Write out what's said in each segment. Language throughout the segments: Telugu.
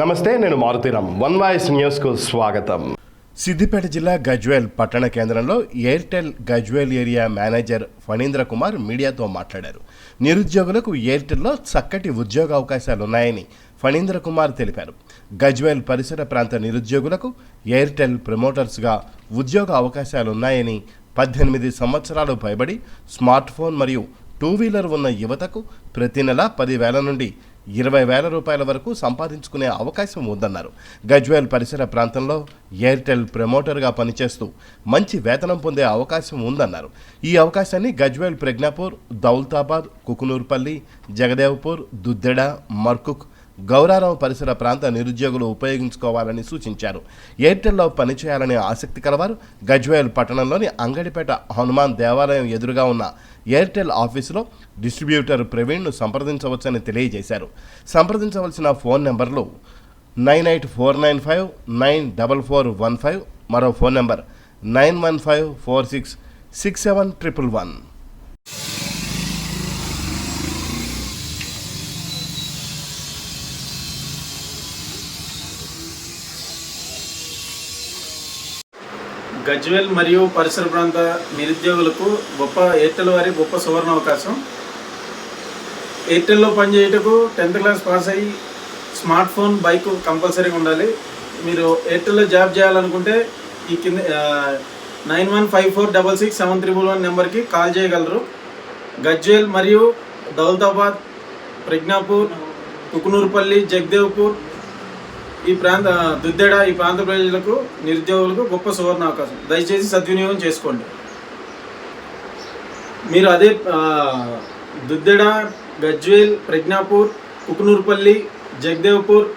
నమస్తే, నేను మారుతీరామ్. వన్ వాయిస్ న్యూస్కు స్వాగతం. సిద్దిపేట జిల్లా గజ్వేల్ పట్టణ కేంద్రంలో Airtel Gajwel area manager Phanindra Kumar మీడియాతో మాట్లాడారు. నిరుద్యోగులకు ఎయిర్టెల్లో చక్కటి ఉద్యోగ అవకాశాలున్నాయని ఫణీంద్ర కుమార్ తెలిపారు. గజ్వేల్ పరిసర ప్రాంత నిరుద్యోగులకు ఎయిర్టెల్ ప్రమోటర్స్గా ఉద్యోగ అవకాశాలున్నాయని, 18 సంవత్సరాలు పైబడి స్మార్ట్ ఫోన్ మరియు 2 వీలర్ ఉన్న యువతకు ప్రతి నెల 10,000 నుండి 20,000 రూపాయల వరకు సంపాదించుకునే అవకాశం ఉందన్నారు. గజ్వేల్ పరిసర ప్రాంతంలో ఎయిర్టెల్ ప్రమోటర్గా పనిచేస్తూ మంచి వేతనం పొందే అవకాశం ఉందన్నారు. ఈ అవకాశాన్ని గజ్వేల్, ప్రజ్ఞాపూర్, దౌలతాబాద్, కుకునూర్పల్లి, జగదేవ్పూర్, దుద్దెడ, మర్కుక్, గౌరారం పరిసర ప్రాంత నిరుద్యోగులు ఉపయోగించుకోవాలని సూచించారు. ఎయిర్టెల్లో పనిచేయాలనే ఆసక్తి కలవారు గజ్వేల్ పట్టణంలోని అంగడిపేట హనుమాన్ దేవాలయం ఎదురుగా ఉన్న ఎయిర్టెల్ ఆఫీసులో డిస్ట్రిబ్యూటర్ ప్రవీణ్ను సంప్రదించవచ్చని తెలియజేశారు. సంప్రదించవలసిన ఫోన్ నెంబర్లు 9849594415, మరో ఫోన్ నెంబర్ 9154667111. గజ్వేల్ మరియు పరిసర ప్రాంత నిరుద్యోగులకు ఎయిర్టెల్ వారి గొప్ప సువర్ణ అవకాశం. ఎయిర్టెల్లో పనిచేయటకు 10th క్లాస్ పాస్ అయ్యి స్మార్ట్ ఫోన్, బైక్ కంపల్సరీగా ఉండాలి. మీరు ఎయిర్టెల్లో జాబ్ చేయాలనుకుంటే ఈ కింద 9154667111 నెంబర్కి కాల్ చేయగలరు. గజ్వేల్ మరియు దౌలతాబాద్, ప్రజ్ఞాపూర్, కుకునూర్పల్లి, జగదేవ్పూర్, దుద్దెడ ఈ ప్రాంత ప్రజలకు, నిరుద్యోగులకు గొప్ప సువర్ణ అవకాశం. దయచేసి సద్వినియోగం చేసుకోండి. మీరు అదే దుద్దెడ, గజ్వేల్, ప్రజ్ఞాపూర్, కుకునూర్పల్లి, జగదేవ్పూర్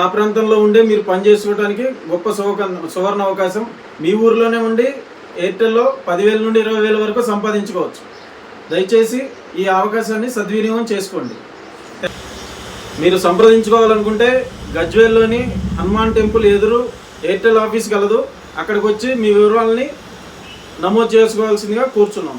ఆ ప్రాంతంలో ఉండే మీరు పనిచేసుకోవడానికి గొప్ప సువర్ణ అవకాశం. మీ ఊరిలోనే ఉండి ఎయిర్టెల్లో 10,000 నుండి 20,000 వరకు సంపాదించుకోవచ్చు. దయచేసి ఈ అవకాశాన్ని సద్వినియోగం చేసుకోండి. మీరు సంప్రదించుకోవాలనుకుంటే గజ్వేల్లోని హనుమాన్ టెంపుల్ ఎదురు ఎయిర్టెల్ ఆఫీస్ కలదు. అక్కడికి వచ్చి మీ వివరాలని నమోదు చేసుకోవాల్సిందిగా కూర్చున్నాం.